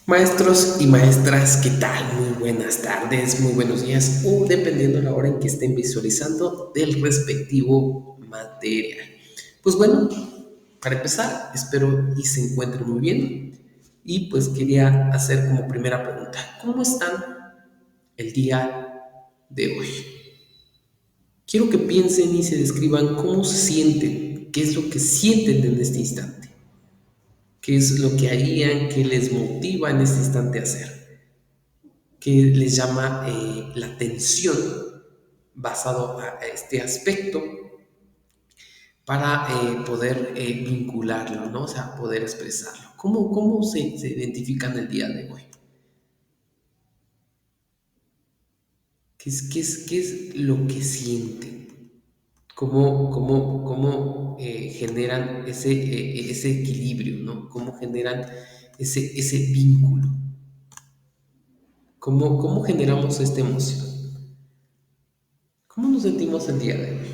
Maestros y maestras, ¿qué tal? Muy buenas tardes, muy buenos días, o dependiendo de la hora en que estén visualizando del respectivo material. Pues bueno, para empezar, espero y se encuentren muy bien. Y pues quería hacer como primera pregunta, ¿cómo están el día de hoy? Quiero que piensen y se describan cómo se sienten, qué es lo que sienten en este instante, qué es lo que harían, qué les motiva en este instante a hacer, que les llama la atención basado a este aspecto para poder vincularlo, ¿no? O sea, poder expresarlo. ¿Cómo se identifican el día de hoy? ¿Qué es lo que sienten? ¿Cómo generan ese equilibrio, ¿no? ¿Cómo generan ese vínculo? ¿Cómo generamos esta emoción? ¿Cómo nos sentimos el día de hoy?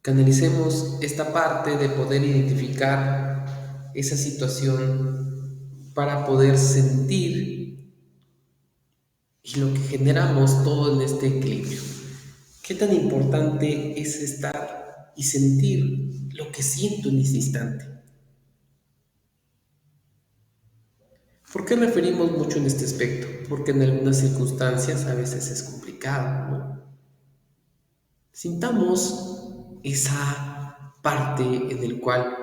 Canalicemos esta parte de poder identificar esa situación para poder sentir y lo que generamos todo en este equilibrio. ¿Qué tan importante es estar y sentir lo que siento en ese instante? ¿Por qué referimos mucho en este aspecto? Porque en algunas circunstancias a veces es complicado, ¿no? Sintamos esa parte en el cual,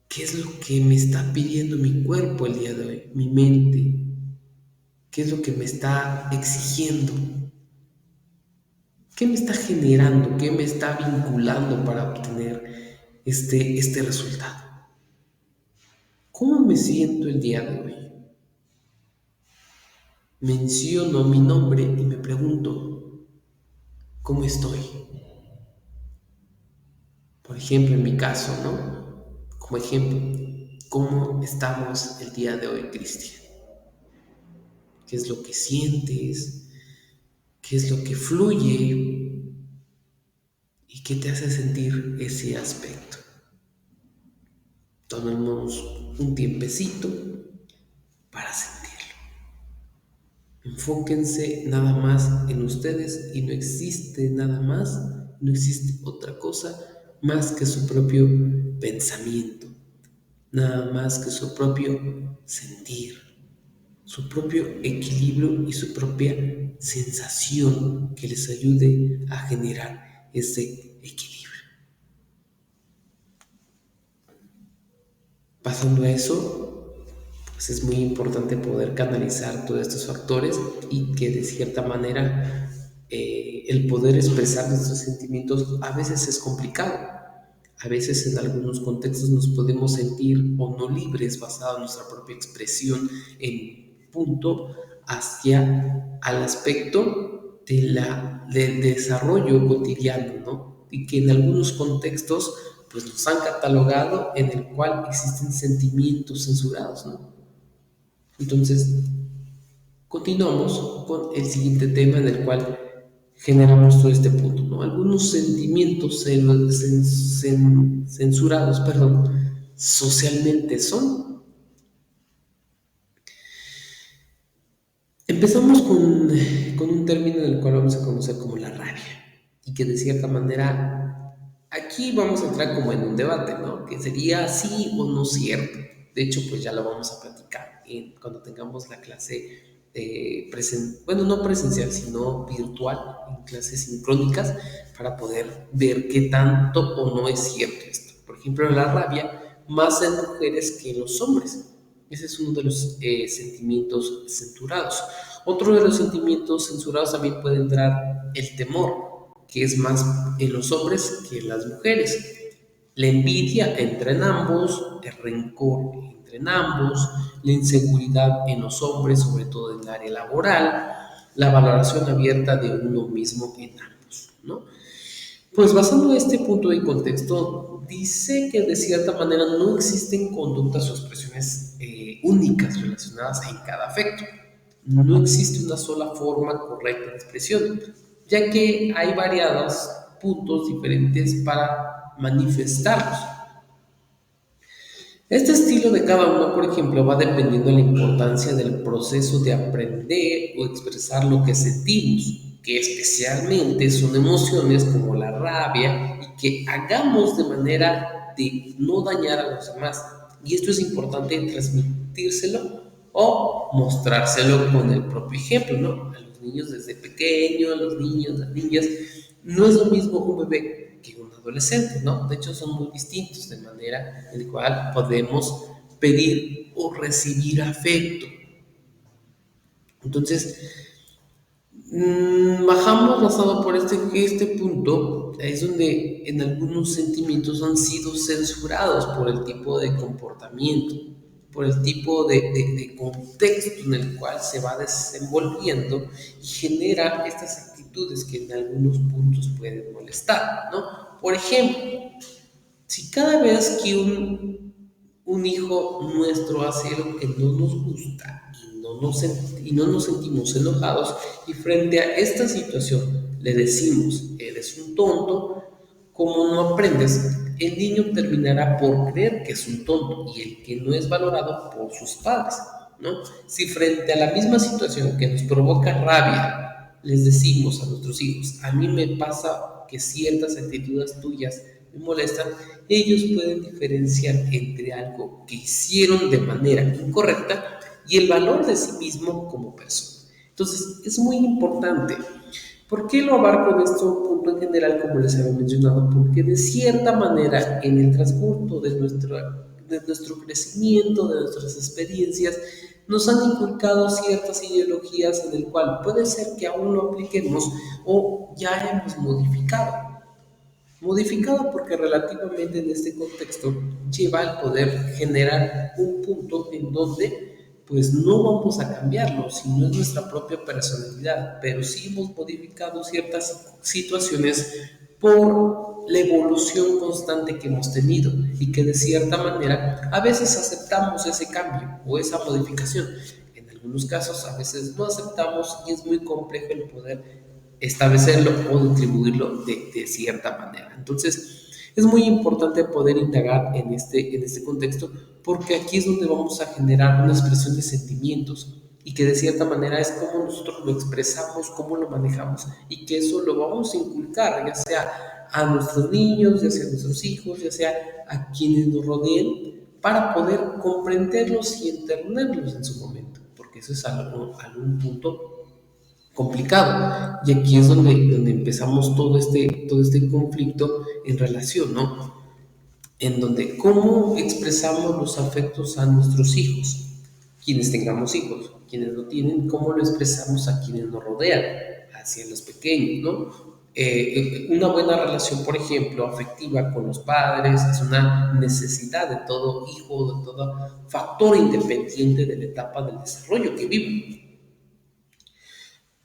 ¿qué es lo que me está pidiendo mi cuerpo el día de hoy? Mi mente. ¿Qué es lo que me está exigiendo? ¿Qué me está generando? ¿Qué me está vinculando para obtener este resultado? ¿Cómo me siento el día de hoy? Menciono mi nombre y me pregunto, ¿cómo estoy? Por ejemplo, en mi caso, ¿no? Como ejemplo, ¿cómo estamos el día de hoy, Cristian? ¿Qué es lo que sientes? ¿Qué es lo que fluye? ¿Y qué te hace sentir ese aspecto? Tomemos un tiempecito para sentirlo. Enfóquense nada más en ustedes y no existe nada más, no existe otra cosa más que su propio pensamiento, nada más que su propio sentir, su propio equilibrio y su propia sensación que les ayude a generar ese equilibrio. Pasando a eso, pues es muy importante poder canalizar todos estos factores y que de cierta manera el poder expresar nuestros sentimientos a veces es complicado. A veces en algunos contextos nos podemos sentir o no libres basado en nuestra propia expresión en punto hacia al aspecto del desarrollo cotidiano, ¿no? Y que en algunos contextos pues nos han catalogado en el cual existen sentimientos censurados, ¿no? Entonces, continuamos con el siguiente tema en el cual generamos todo este punto, ¿no? Algunos sentimientos censurados, perdón, socialmente son. Empezamos con un término en el cual vamos a conocer como la rabia y que de cierta manera aquí vamos a entrar como en un debate, ¿no? Que sería sí o no cierto. De hecho, pues ya lo vamos a platicar cuando tengamos la clase bueno, no presencial, sino virtual, en clases sincrónicas, para poder ver qué tanto o no es cierto esto. Por ejemplo, la rabia, más en mujeres que en los hombres. Ese es uno de los sentimientos censurados. Otro de los sentimientos censurados también puede entrar el temor, que es más en los hombres que en las mujeres. La envidia entra en ambos, el rencor entra en ambos, la inseguridad en los hombres, sobre todo en el área laboral, la valoración abierta de uno mismo en ambos, ¿no? Pues basando este punto de contexto, dice que de cierta manera no existen conductas o expresiones únicas relacionadas en cada afecto. No existe una sola forma correcta de expresión, ya que hay variados puntos diferentes para manifestarlos. Este estilo de cada uno, por ejemplo, va dependiendo de la importancia del proceso de aprender o expresar lo que sentimos, que especialmente son emociones como la rabia y que hagamos de manera de no dañar a los demás. Y esto es importante transmitírselo o mostrárselo con el propio ejemplo, ¿no? A los niños desde pequeños, a los niños, las niñas. No es lo mismo un bebé que un adolescente, ¿no? De hecho, son muy distintos de manera en la cual podemos pedir o recibir afecto. Entonces, bajamos basado por este punto, es donde en algunos sentimientos han sido censurados por el tipo de comportamiento, por el tipo de contexto en el cual se va desenvolviendo y genera estas actitudes que en algunos puntos pueden molestar, ¿no? Por ejemplo, si cada vez que un hijo nuestro hace algo que no nos gusta y no nos sentimos enojados, y frente a esta situación le decimos, eres un tonto, como no aprendes, el niño terminará por creer que es un tonto y el que no es valorado por sus padres, ¿no? Si frente a la misma situación que nos provoca rabia, les decimos a nuestros hijos, a mí me pasa que ciertas actitudes tuyas me molestan, ellos pueden diferenciar entre algo que hicieron de manera incorrecta y el valor de sí mismo como persona. Entonces, es muy importante. ¿Por qué lo abarco en este punto en general, como les había mencionado? Porque de cierta manera, en el transcurso de nuestro crecimiento, de nuestras experiencias, nos han inculcado ciertas ideologías en el cual puede ser que aún lo apliquemos o ya hemos modificado. Modificado porque relativamente en este contexto lleva al poder generar un punto en donde pues no vamos a cambiarlo, si no es nuestra propia personalidad, pero sí hemos modificado ciertas situaciones por la evolución constante que hemos tenido y que de cierta manera a veces aceptamos ese cambio o esa modificación. En algunos casos a veces no aceptamos y es muy complejo el poder establecerlo o distribuirlo de cierta manera. Entonces, es muy importante poder indagar en este contexto porque aquí es donde vamos a generar una expresión de sentimientos y que de cierta manera es como nosotros lo expresamos, cómo lo manejamos y que eso lo vamos a inculcar, ya sea a nuestros niños, ya sea a nuestros hijos, ya sea a quienes nos rodeen, para poder comprenderlos y entenderlos en su momento, porque eso es algún punto complicado. Y aquí es donde empezamos todo este conflicto en relación, ¿no? En donde cómo expresamos los afectos a nuestros hijos, quienes tengamos hijos, quienes no tienen, cómo lo expresamos a quienes nos rodean, hacia los pequeños, ¿no? Una buena relación, por ejemplo, afectiva con los padres es una necesidad de todo hijo, de todo factor independiente de la etapa del desarrollo que vive.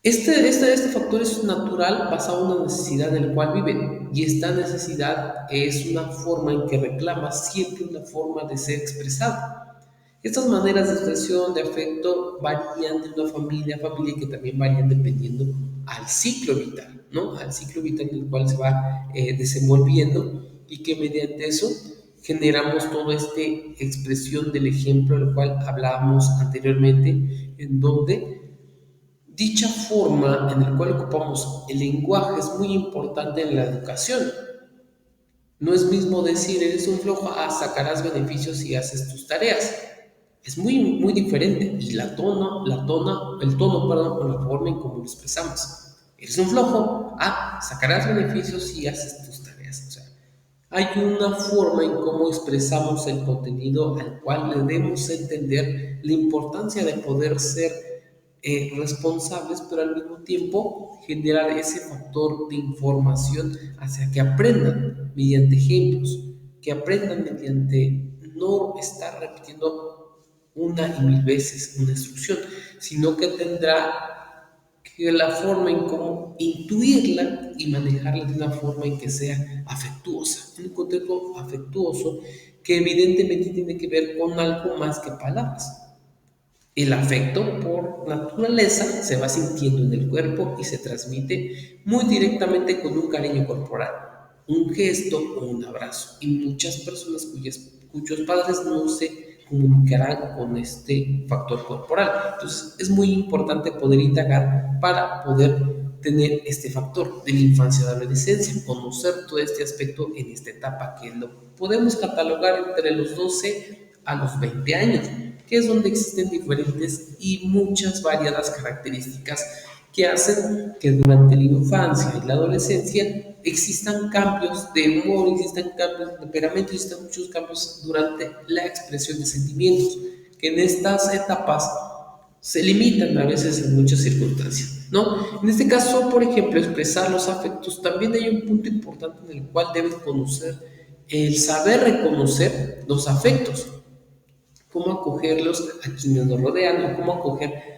Este factor es natural basado en una necesidad en la cual viven y esta necesidad es una forma en que reclama siempre una forma de ser expresada. Estas maneras de expresión de afecto varían de una familia a familia y que también varían dependiendo al ciclo vital, ¿no? Al ciclo vital en el cual se va desenvolviendo y que mediante eso generamos toda esta expresión del ejemplo del cual hablábamos anteriormente, en donde dicha forma en la cual ocupamos el lenguaje es muy importante en la educación. No es mismo decir eres un flojo a sacarás beneficios si haces tus tareas. Es muy diferente y el tono, perdón, con la forma en cómo lo expresamos. Eres un flojo a sacarás beneficios si haces tus tareas. O sea, hay una forma en cómo expresamos el contenido al cual le debemos entender la importancia de poder ser responsables, pero al mismo tiempo generar ese factor de información hacia que aprendan mediante ejemplos, que aprendan mediante no estar repitiendo una y mil veces una instrucción, sino que tendrá que la forma en cómo intuirla y manejarla de una forma en que sea afectuosa, un contexto afectuoso que evidentemente tiene que ver con algo más que palabras. El afecto, por naturaleza, se va sintiendo en el cuerpo y se transmite muy directamente con un cariño corporal, un gesto o un abrazo. Y muchas personas cuyos padres no se comunicarán con este factor corporal. Entonces es muy importante poder indagar para poder tener este factor de la infancia y la adolescencia, conocer todo este aspecto en esta etapa que lo podemos catalogar entre los 12 a los 20 años, que es donde existen diferentes y muchas variadas características que hacen que durante la infancia y la adolescencia existan cambios de humor, existan cambios de temperamento, existan muchos cambios durante la expresión de sentimientos, que en estas etapas se limitan a veces en muchas circunstancias, ¿no? En este caso, por ejemplo, expresar los afectos, también hay un punto importante en el cual debes conocer el saber reconocer los afectos, cómo acogerlos a quienes nos rodean o cómo acoger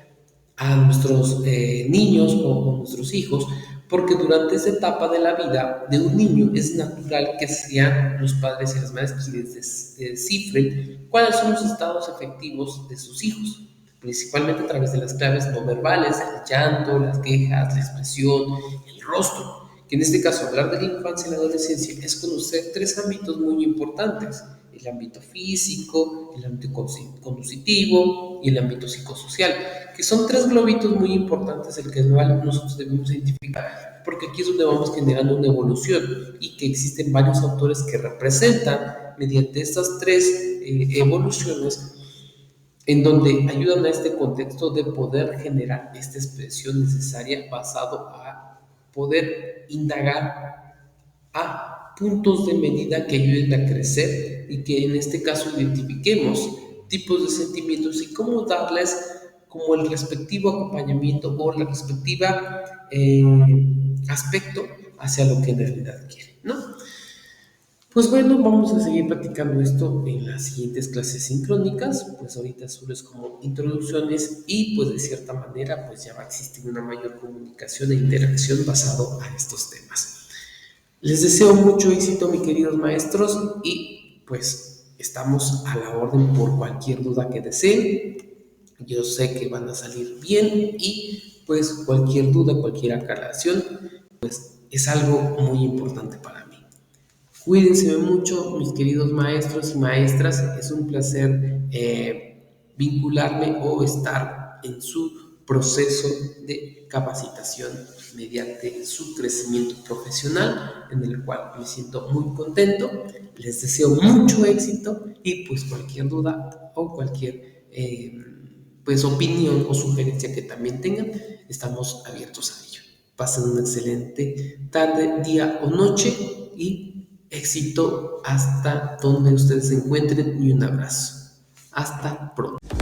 a nuestros niños o nuestros hijos, porque durante esa etapa de la vida de un niño es natural que sean los padres y las madres quienes descifren cuáles son los estados afectivos de sus hijos, principalmente a través de las claves no verbales, el llanto, las quejas, la expresión, el rostro. Que en este caso, hablar de la infancia y la adolescencia es conocer tres ámbitos muy importantes: el ámbito físico, el ámbito cognitivo y el ámbito psicosocial, que son tres globitos muy importantes el que nosotros debemos identificar, porque aquí es donde vamos generando una evolución y que existen varios autores que representan mediante estas tres evoluciones en donde ayudan a este contexto de poder generar esta expresión necesaria basado a poder indagar a puntos de medida que ayuden a crecer y que en este caso identifiquemos tipos de sentimientos y cómo darles como el respectivo acompañamiento o la respectiva aspecto hacia lo que en realidad quieren, ¿no? Pues bueno, vamos a seguir practicando esto en las siguientes clases sincrónicas, pues ahorita solo es como introducciones y pues de cierta manera pues ya va a existir una mayor comunicación e interacción basado a estos temas. Les deseo mucho éxito, mis queridos maestros, y pues estamos a la orden por cualquier duda que deseen. Yo sé que van a salir bien y pues cualquier duda, cualquier aclaración, pues es algo muy importante para mí. Cuídense mucho, mis queridos maestros y maestras. Es un placer vincularme o estar en su proceso de capacitación mediante su crecimiento profesional, en el cual me siento muy contento. Les deseo mucho éxito y pues cualquier duda o cualquier pues opinión o sugerencia que también tengan, estamos abiertos a ello. Pasen una excelente tarde, día o noche y éxito hasta donde ustedes se encuentren y un abrazo. Hasta pronto.